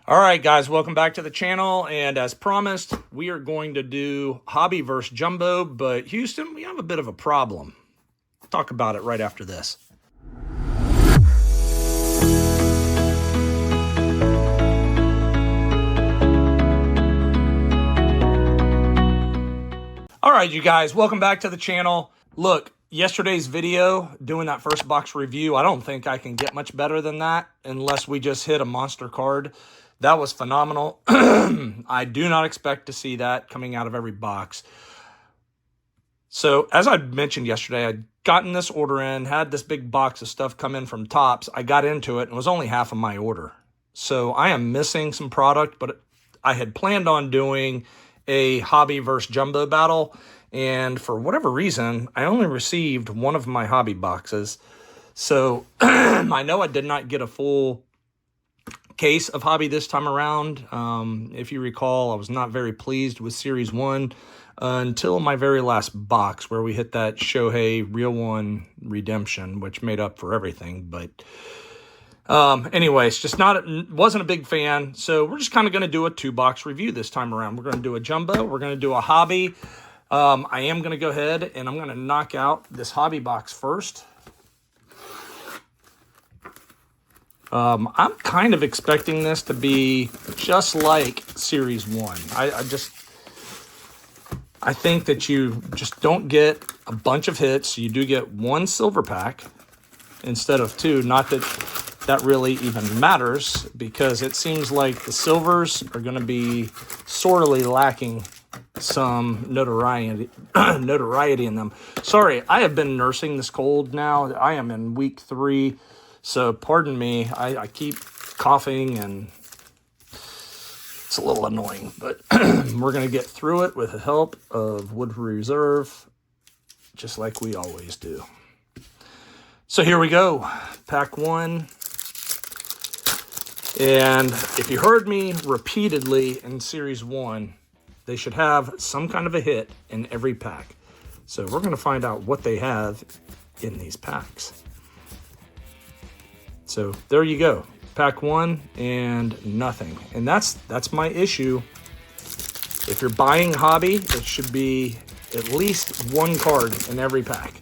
All right, guys, welcome back to the channel. And as promised, we are going to do hobby versus jumbo. But Houston, we have a bit of a problem. I'll talk about it right after this. All right, you guys, welcome back to the channel. Look, yesterday's video, doing that first box review, I don't think I can get much better than that unless we just hit a monster card. That was phenomenal. I do not expect to see that coming out of every box. So as I mentioned yesterday, I'd gotten this order in, had this big box of stuff come in from Topps. I got into it and it was only half of my order. So I am missing some product, but I had planned on doing a hobby versus jumbo battle. And for whatever reason, I only received one of my hobby boxes. So I know I did not get a full case of hobby this time around. If you recall, I was not very pleased with Series 1 until my very last box where we hit that Shohei Real One Redemption, which made up for everything. But anyways, wasn't a big fan. So we're just kind of going to do a 2-box review this time around. We're going to do a jumbo. We're going to do a hobby. I am going to go ahead and I'm going to knock out this hobby box first. I'm kind of expecting this to be just like Series 1. I think that you just don't get a bunch of hits. You do get one silver pack instead of 2. Not that that really even matters, because it seems like the silvers are going to be sorely lacking some notoriety in them. Sorry, I have been nursing this cold now. I am in week 3. So pardon me, I keep coughing and it's a little annoying, but we're going to get through it with the help of Woodford Reserve, just like we always do. So here we go, pack 1. And if you heard me repeatedly in Series 1, they should have some kind of a hit in every pack. So we're going to find out what they have in these packs. So there you go, pack 1 and nothing. And that's my issue. If you're buying hobby, it should be at least 1 card in every pack.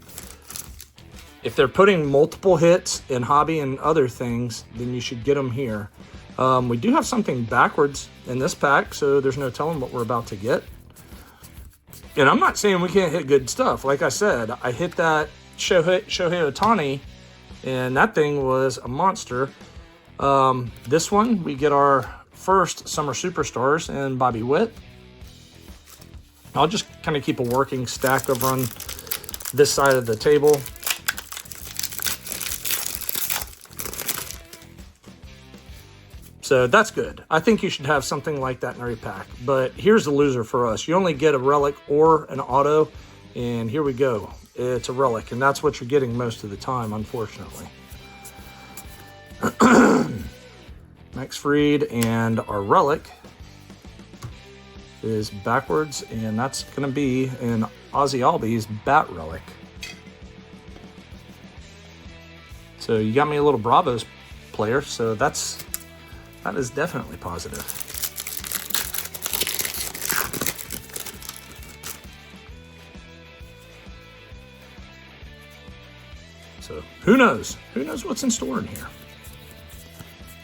If they're putting multiple hits in hobby and other things, then you should get them here. We do have something backwards in this pack, so there's no telling what we're about to get. And I'm not saying we can't hit good stuff. Like I said, I hit that Shohei Ohtani, and that thing was a monster. This one, we get our first Summer Superstars and Bobby Witt. I'll just kind of keep a working stack over on this side of the table. So that's good. I think you should have something like that in every pack. But here's the loser for us. You only get a relic or an auto, and here we go. It's a relic, and that's what you're getting most of the time, unfortunately. Max Fried, and our relic is backwards, and that's going to be an Ozzy Albies Bat Relic. So you got me a little Bravos player, so that is definitely positive. So who knows? Who knows what's in store in here?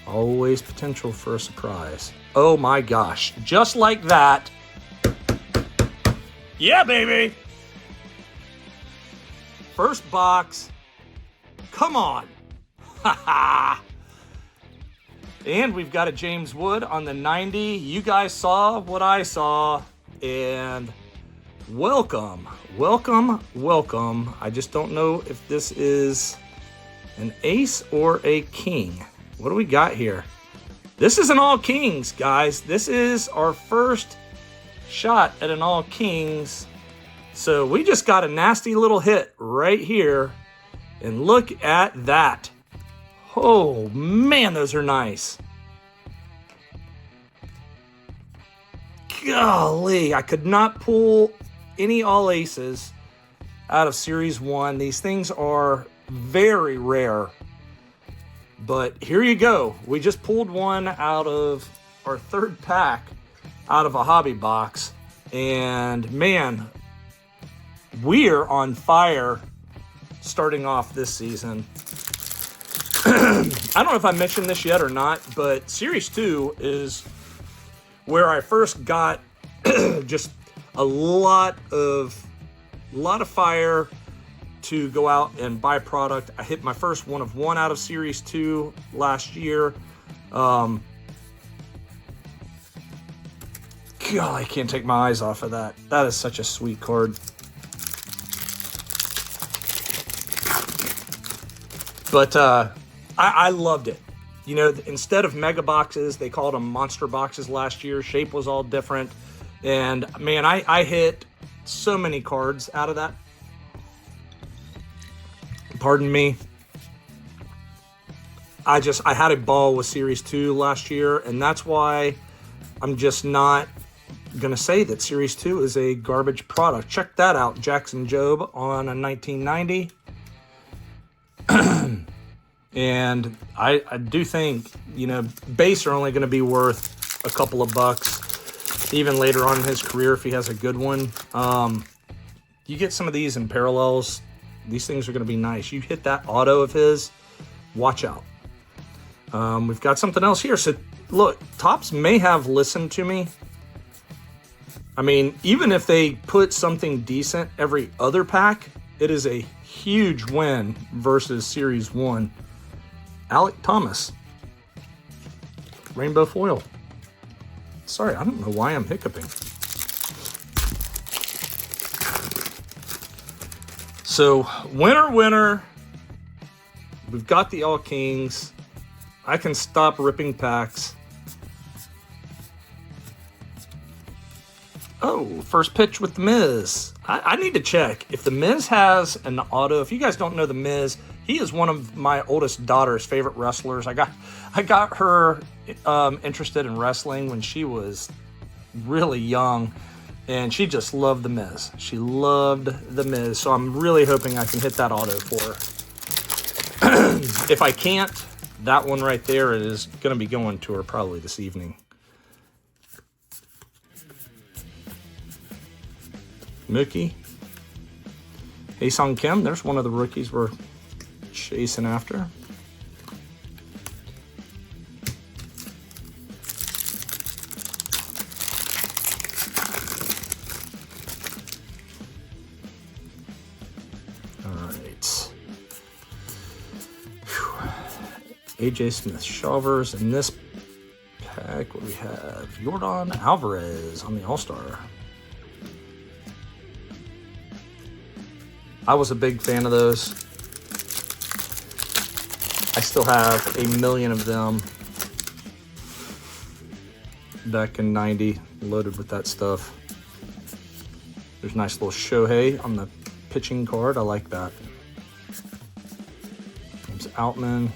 Always potential for a surprise. Oh my gosh. Just like that. Yeah, baby. First box. Come on. Ha ha. And we've got a James Wood on the 90. You guys saw what I saw. And welcome, welcome, welcome. I just don't know if this is an ace or a king. What do we got here? This is an all kings, guys. This is our first shot at an all kings. So we just got a nasty little hit right here. And look at that. Oh man, those are nice. Golly, I could not pull any all aces out of Series 1. These things are very rare. But here you go. We just pulled one out of our third pack out of a hobby box, and man, we're on fire starting off this season. I don't know if I mentioned this yet or not, but Series 2 is where I first got just a lot of fire to go out and buy product. I hit my first one of one out of Series 2 last year. God, I can't take my eyes off of that. That is such a sweet card. But I loved it. You know, instead of mega boxes, they called them monster boxes last year. Shape was all different. And man, I hit so many cards out of that. Pardon me. I had a ball with Series 2 last year, and that's why I'm just not going to say that Series 2 is a garbage product. Check that out, Jackson Jobe on a 1990. And I do think, you know, base are only going to be worth a couple of bucks, even later on in his career if he has a good one. You get some of these in parallels, these things are going to be nice. You hit that auto of his, watch out. We've got something else here. So look, Topps may have listened to me. I mean, even if they put something decent every other pack, it is a huge win versus Series 1. Alec Thomas. Rainbow foil. Sorry, I don't know why I'm hiccuping. So, winner. We've got the All Kings. I can stop ripping packs. Oh, first pitch with The Miz. I need to check if The Miz has an auto. If you guys don't know The Miz, he is one of my oldest daughter's favorite wrestlers. I got her interested in wrestling when she was really young, and she just loved The Miz. She loved The Miz, so I'm really hoping I can hit that auto for her. If I can't, that one right there is going to be going to her probably this evening. Mookie. Hae-Sung Kim, there's one of the rookies we're chasing after. All right. AJ Smith-Shavers. In this pack, what we have? Yordan Alvarez on the All-Star. I was a big fan of those. I still have a million of them back in 90, loaded with that stuff. There's a nice little Shohei on the pitching card. I like that. James Outman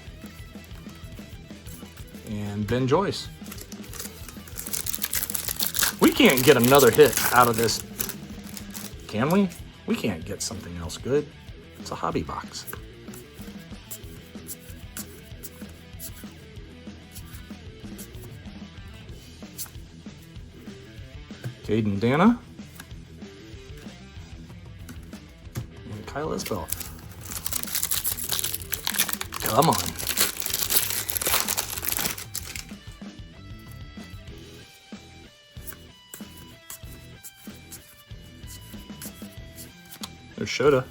and Ben Joyce. We can't get another hit out of this, can we? We can't get something else good. It's a hobby box. Caden Dana. And Kyle Isbell. Come on. There's Shota.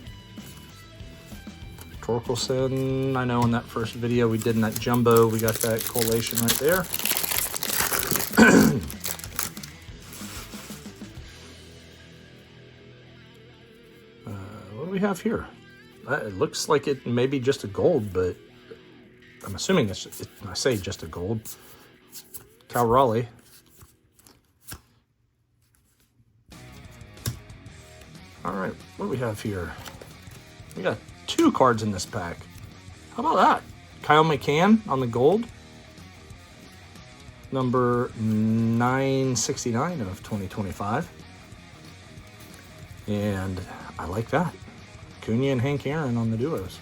Torkelson, I know in that first video we did in that jumbo, we got that collation right there. What do we have here? It looks like it may be just a gold, but I'm assuming I say just a gold. Cal Raleigh. All right, what do we have here? We got 2 cards in this pack. How about that? Kyle McCann on the gold. Number 969 of 2025. And I like that. Cunha and Hank Aaron on the duos.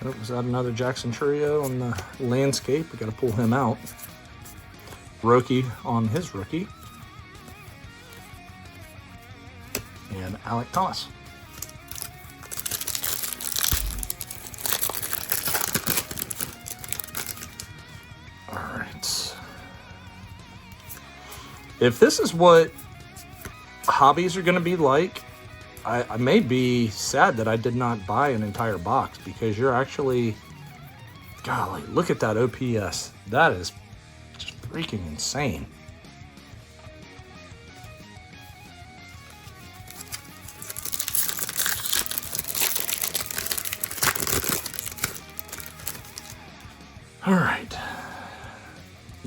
Oh, was that another Jackson Trio on the landscape? We got to pull him out. Rookie on his rookie. And Alec Thomas. All right. If this is what hobbies are going to be like, I may be sad that I did not buy an entire box, because you're actually, golly, look at that OPS. That is just freaking insane. All right.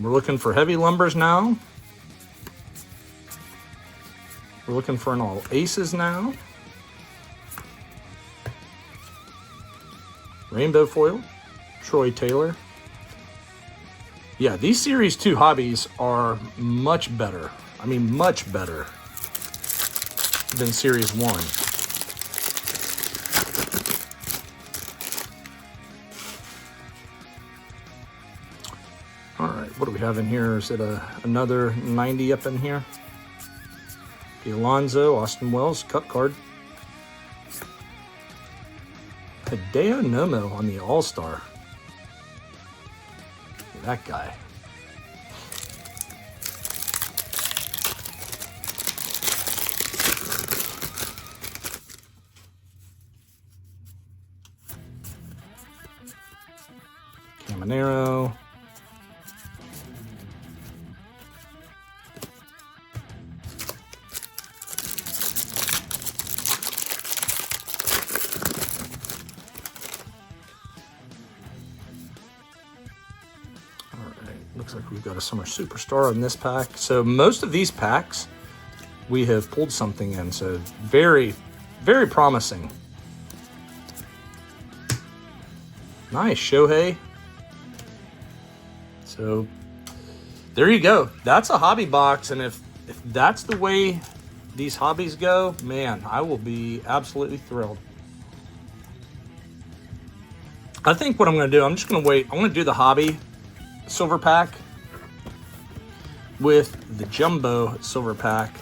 We're looking for heavy lumbers now. We're looking for an all aces now. Rainbow foil, Troy Taylor. Yeah, these Series 2 hobbies are much better. I mean, much better than Series 1. All right, what do we have in here? Is it another 90 up in here? The Alonzo, Austin Wells, cut card. Hideo Nomo on the All-Star. That guy. Caminero. Looks like we've got a Summer Superstar in this pack. So most of these packs, we have pulled something in. So very, very promising. Nice, Shohei. So there you go. That's a hobby box. And if that's the way these hobbies go, man, I will be absolutely thrilled. I think what I'm going to do, I'm just going to wait. I'm going to do the hobby silver pack with the jumbo silver pack.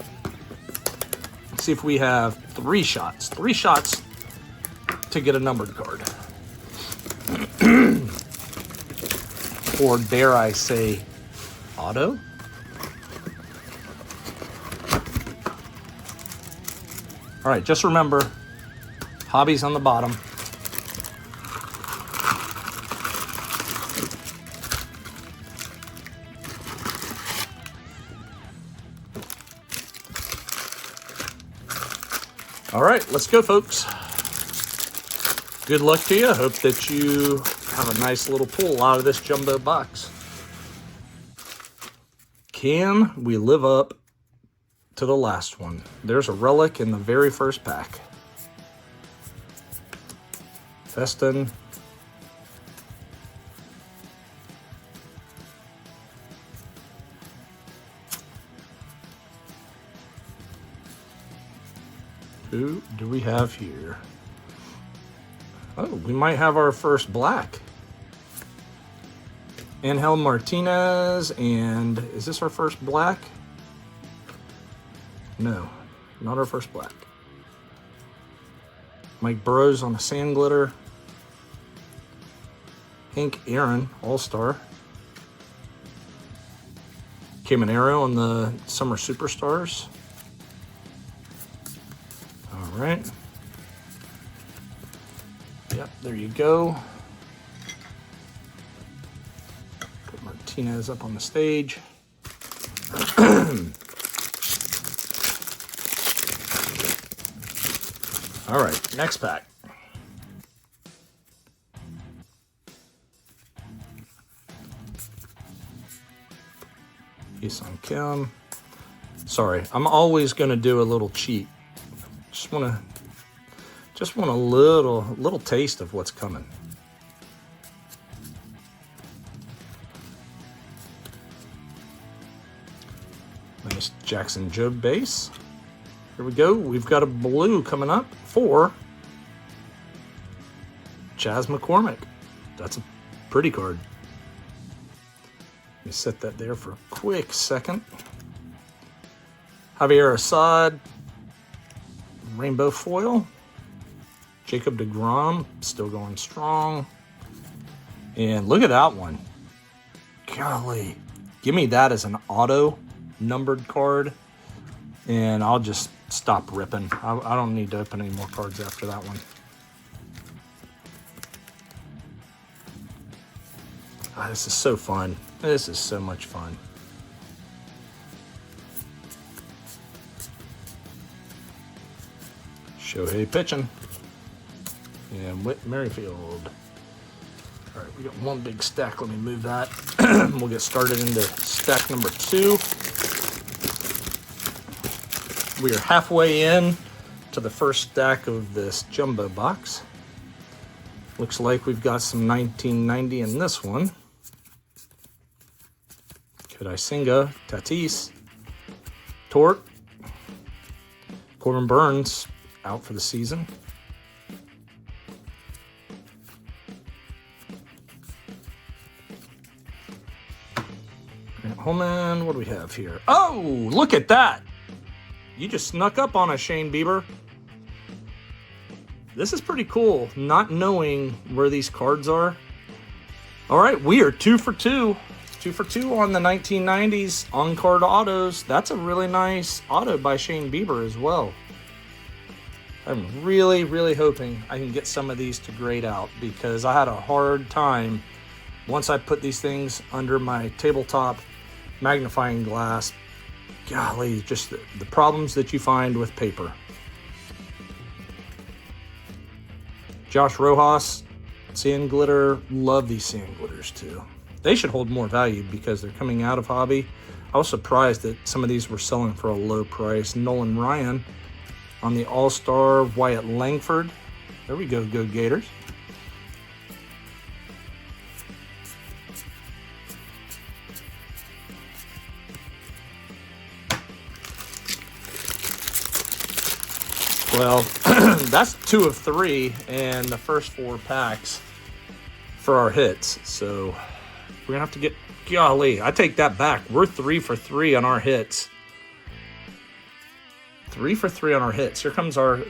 Let's see if we have three shots to get a numbered card. Or dare I say, auto? All right, just remember, hobbies on the bottom. All right, let's go, folks. Good luck to you. I hope that you have a nice little pull out of this jumbo box. Can we live up to the last one? There's a relic in the very first pack. Feston. Who do we have here? Oh, we might have our first black. Angel Martinez, and is this our first black? No, not our first black. Mike Burrows on the sand glitter. Hank Aaron, All-Star. Caminero on the Summer Superstars. All right. Yep, there you go. Put Martinez up on the stage. All right, next pack. Isan Kim. Sorry, I'm always going to do a little cheat. Just want a little taste of what's coming. Nice Jackson Job base. Here we go. We've got a blue coming up for Chas McCormick. that's a pretty card. Let me set that there for a quick second. Javier Assad, rainbow foil. Jacob deGrom, still going strong. And look at that one. Golly. Give me that as an auto numbered card, and I'll just stop ripping. I don't need to open any more cards after that one. Oh, this is so fun. This is so much fun. Shohei pitching. And Whit Merrifield. All right, we got one big stack. Let me move that. We'll get started into stack number 2. We are halfway in to the first stack of this jumbo box. Looks like we've got some 1990 in this one. Kodai Senga, Tatis, Tort, Corbin Burns out for the season. Grant Holman, what do we have here? Oh, look at that. You just snuck up on us, Shane Bieber. This is pretty cool, not knowing where these cards are. All right, we are 2 for 2. 2 for 2 on the 1990s on-card autos. That's a really nice auto by Shane Bieber as well. I'm really, really hoping I can get some of these to grade out, because I had a hard time once I put these things under my tabletop magnifying glass. Golly, just the problems that you find with paper. Josh Rojas, sand glitter. Love these sand glitters too. They should hold more value because they're coming out of hobby. I was surprised that some of these were selling for a low price. Nolan Ryan on the All-Star. Wyatt Langford. There we go, go Gators. Well, that's 2 of 3 and the first 4 packs for our hits. So we're gonna have to get, golly, I take that back. We're 3 for 3 on our hits. 3 for 3 on our hits. Here comes our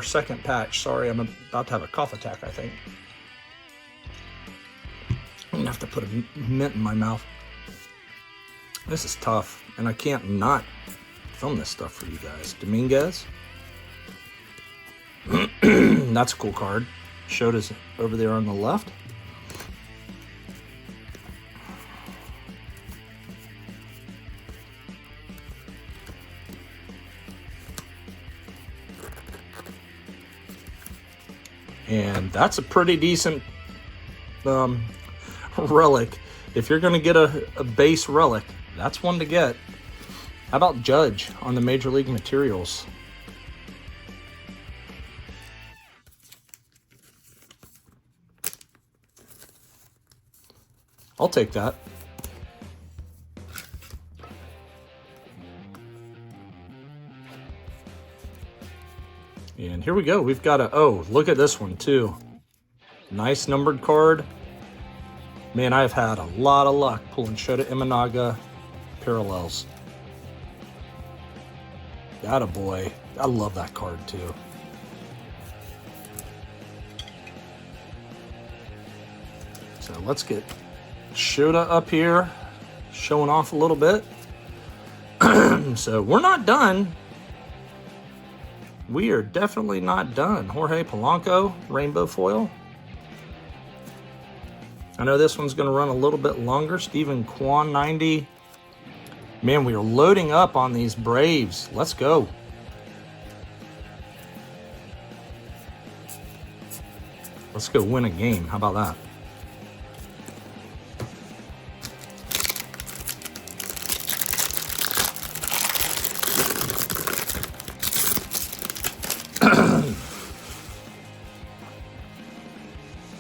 second patch. Sorry, I'm about to have a cough attack, I think. I'm gonna have to put a mint in my mouth. This is tough, and I can't not film this stuff for you guys. Dominguez. That's a cool card. Showed us over there on the left. And that's a pretty decent relic. If you're going to get a base relic, that's one to get. How about Judge on the Major League Materials? I'll take that. And here we go. We've got oh, look at this one too. Nice numbered card. Man, I've had a lot of luck pulling Shota Imanaga parallels. Attaboy. I love that card too. So let's get Shota up here, showing off a little bit. So we're not done. We are definitely not done. Jorge Polanco, rainbow foil. I know this one's going to run a little bit longer. Stephen Kwan, 90. Man, we are loading up on these Braves. Let's go. Let's go win a game. How about that?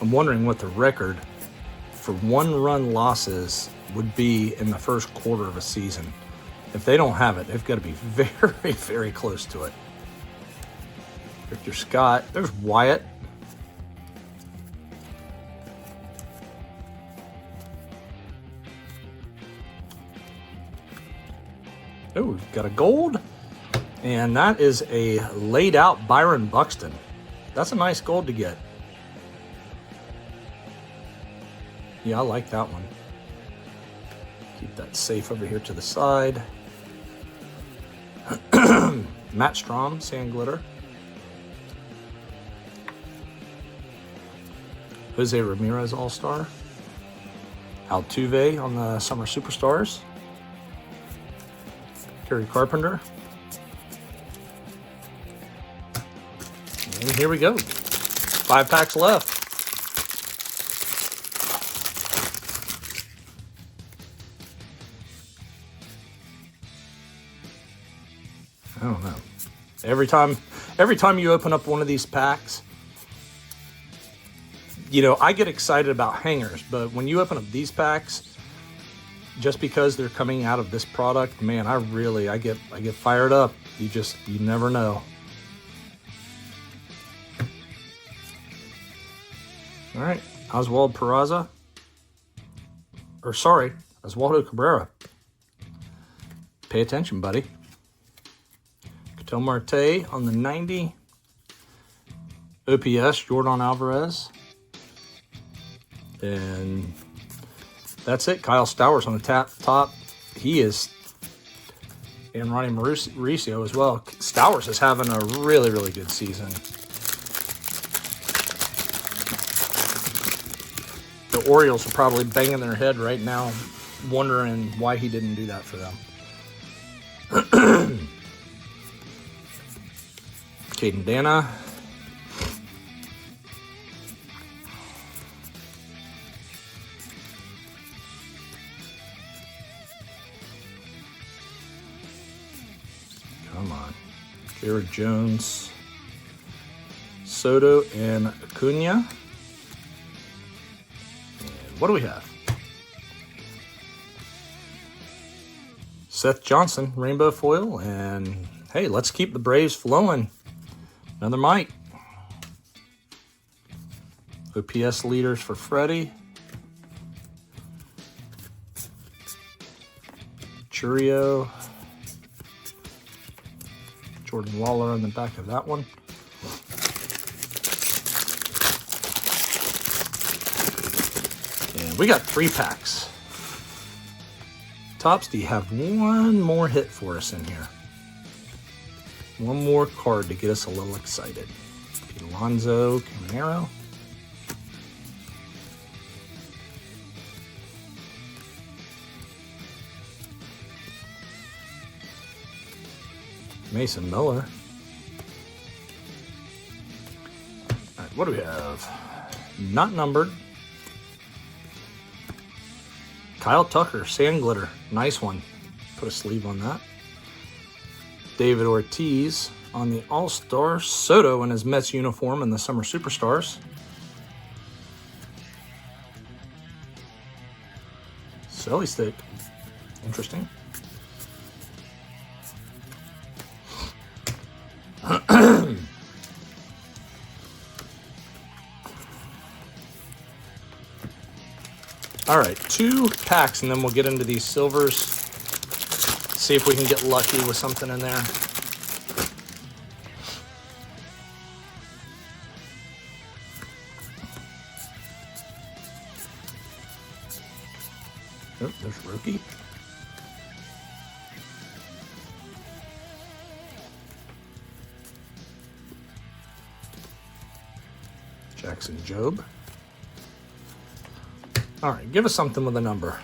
I'm wondering what the record for one-run losses would be in the first quarter of a season. If they don't have it, they've got to be very, very close to it. Victor Scott. There's Wyatt. Oh, we've got a gold. And that is a laid out Byron Buxton. That's a nice gold to get. Yeah, I like that one. Keep that safe over here to the side. Matt Strom, Sand Glitter. Jose Ramirez All-Star. Altuve on the Summer Superstars. Kerry Carpenter. And here we go. 5 packs left. I don't know. Every time you open up one of these packs, you know, I get excited about hangers, but when you open up these packs, just because they're coming out of this product, man, I get fired up. You never know. All right, Oswald Peraza. Or sorry, Oswaldo Cabrera. Pay attention, buddy. Ketel Marte on the 90. OPS, Jordan Alvarez. And that's it. Kyle Stowers on the top. He is, and Ronnie Mauricio as well. Stowers is having a really, really good season. The Orioles are probably banging their head right now, wondering why he didn't do that for them. Caden Dana. Come on. Jared Jones. Soto and Acuna. And what do we have? Seth Johnson, rainbow foil, and hey, let's keep the Braves flowing. Another Mike. OPS leaders for Freddie. Churio. Jordan Waller on the back of that one. And we got 3 packs. Tops, do you have one more hit for us in here? One more card to get us a little excited. Alonso Camaro. Mason Miller. All right, what do we have? Not numbered. Kyle Tucker, Sand Glitter. Nice one. Put a sleeve on that. David Ortiz on the All-Star. Soto in his Mets uniform in the Summer Superstars. Selly stick. Interesting. All right, 2 packs, and then we'll get into these silvers. See if we can get lucky with something in there. Oh, there's rookie. Jackson Jobe. All right, give us something with a number.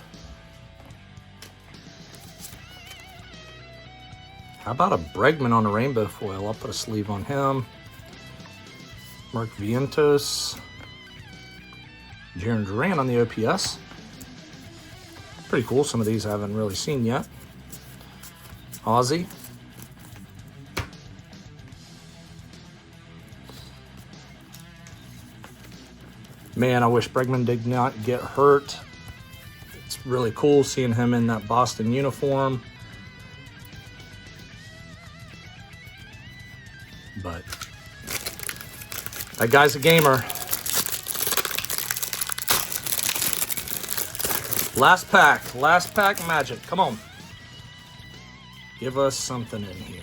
How about a Bregman on a rainbow foil? I'll put a sleeve on him. Mark Vientos. Jaron Duran on the OPS. Pretty cool. Some of these I haven't really seen yet. Ozzy. Man, I wish Bregman did not get hurt. It's really cool seeing him in that Boston uniform. But that guy's a gamer. Last pack magic. Come on. Give us something in here.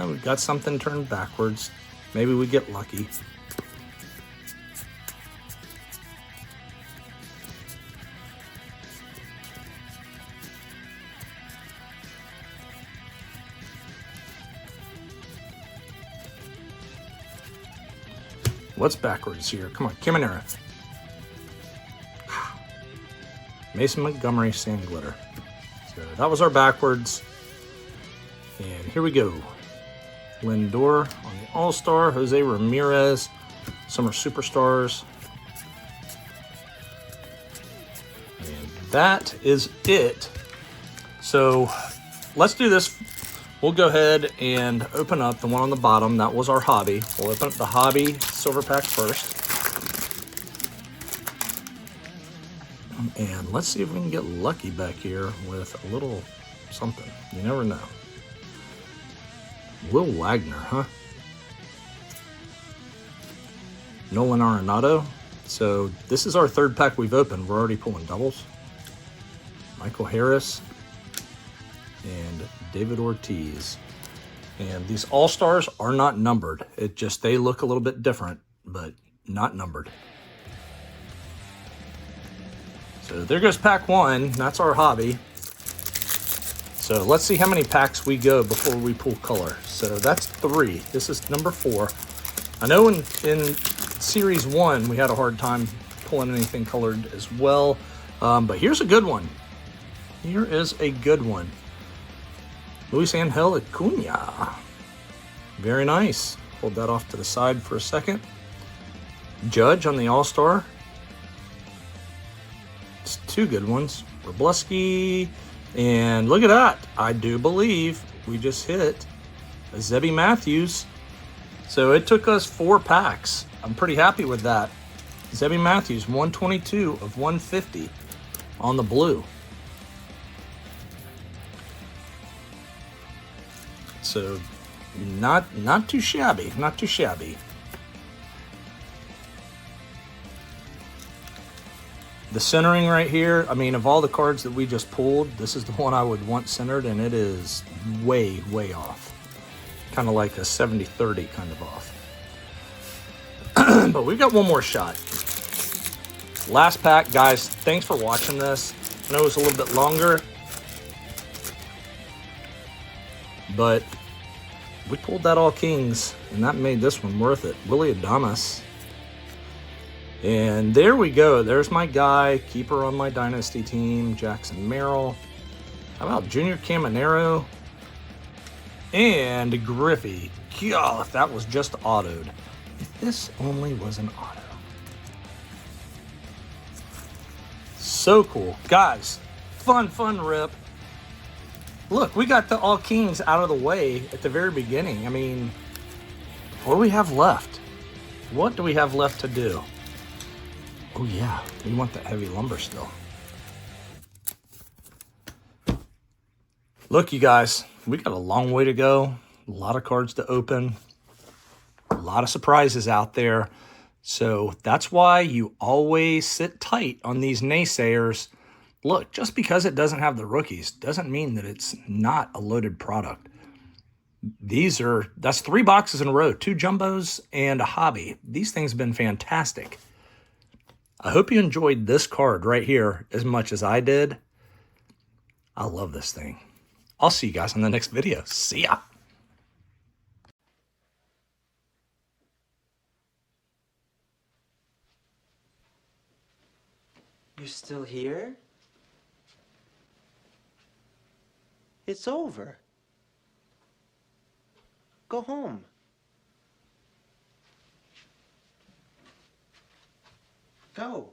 We've got something turned backwards. Maybe we get lucky. What's backwards here? Come on, Caminera. Mason Montgomery, Sand Glitter. So that was our backwards. And here we go. Lindor on the All-Star, Jose Ramirez, Summer Superstars. And that is it. So let's do this. We'll go ahead and open up the one on the bottom. That was our hobby. We'll open up the hobby silver pack first. And let's see if we can get lucky back here with a little something. You never know. Will Wagner, huh? Nolan Arenado. So this is our third pack we've opened. We're already pulling doubles. Michael Harris and David Ortiz. And these All-Stars are not numbered. It just, they look a little bit different, but not numbered. So there goes pack one. That's our hobby. So let's see how many packs we go before we pull color. So that's 3. This is number 4. I know in series 1 we had a hard time pulling anything colored as well. But here's a good one. Here is a good one. Luis Angel Acuna. Very nice. Hold that off to the side for a second. Judge on the All-Star. It's 2 good ones. Wroblewski. And look at that. I do believe we just hit a Zebby Matthews. So it took us 4 packs. I'm pretty happy with that. Zebby Matthews, 122 of 150 on the blue. So not too shabby, not too shabby. The centering right here, I mean, of all the cards that we just pulled, this is the one I would want centered, and it is way, way off. Kind of like a 70-30 kind of off. But we've got one more shot. Last pack, guys. Thanks for watching this. I know it was a little bit longer, but we pulled that all kings, and that made this one worth it. Willy Adames. And there we go. There's my guy, keeper on my dynasty team, Jackson Merrill. How about Junior Caminero and Griffey? God, if that was just autoed. If this only was an auto. So cool. Guys, fun rip. Look, we got the all kings out of the way at the very beginning. I mean, what do we have left? What do we have left to do? Oh yeah, we want that heavy lumber still. Look, you guys, we got a long way to go. A lot of cards to open. A lot of surprises out there. So that's why you always sit tight on these naysayers. Look, just because it doesn't have the rookies doesn't mean that it's not a loaded product. That's 3 boxes in a row, 2 jumbos and a hobby. These things have been fantastic. I hope you enjoyed this card right here as much as I did. I love this thing. I'll see you guys in the next video. See ya. You're still here? It's over. Go home. Go.